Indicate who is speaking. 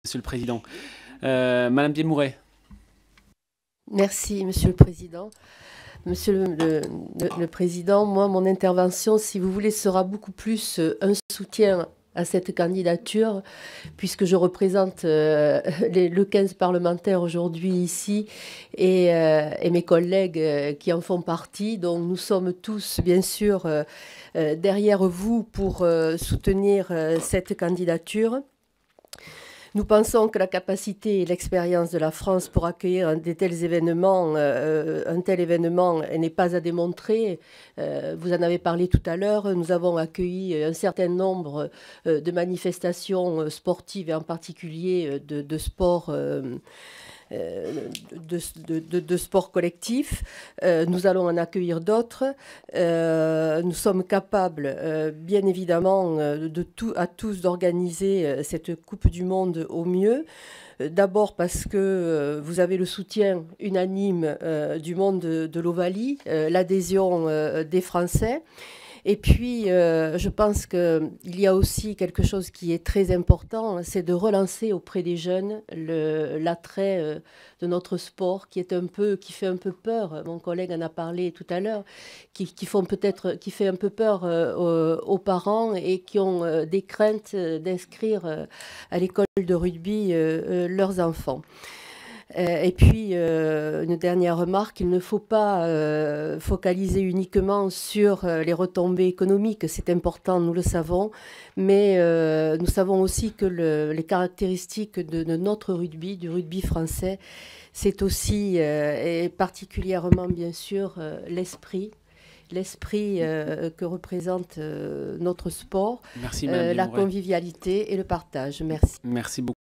Speaker 1: Monsieur le Président. Madame Bielmouret.
Speaker 2: Merci, Monsieur le Président. Monsieur le Président, moi, mon intervention, si vous voulez, sera beaucoup plus un soutien à cette candidature, puisque je représente le 15 parlementaires aujourd'hui ici et mes collègues qui en font partie. Donc nous sommes tous, bien sûr, derrière vous pour soutenir cette candidature. Nous pensons que la capacité et l'expérience de la France pour accueillir un tel événement n'est pas à démontrer. Vous en avez parlé tout à l'heure. Nous avons accueilli un certain nombre de sportives et en particulier de sport. De sport collectif. Nous allons en accueillir d'autres. Nous sommes capables, bien évidemment, à tous d'organiser cette Coupe du Monde au mieux. D'abord parce que vous avez le soutien unanime du monde de l'Ovalie, l'adhésion des Français. Et puis, je pense qu'il y a aussi quelque chose qui est très important, c'est de relancer auprès des jeunes l'attrait de notre sport qui fait un peu peur. Mon collègue en a parlé tout à l'heure, qui fait un peu peur aux parents et qui ont des craintes d'inscrire à l'école de rugby leurs enfants. Et puis, une dernière remarque, il ne faut pas focaliser uniquement sur les retombées économiques. C'est important, nous le savons, mais nous savons aussi que les caractéristiques de notre rugby, du rugby français, c'est aussi, et particulièrement bien sûr, l'esprit que représente notre sport,
Speaker 1: Merci, Madame
Speaker 2: la
Speaker 1: Bielmouret.
Speaker 2: convivialité et le partage. Merci.
Speaker 1: Merci beaucoup.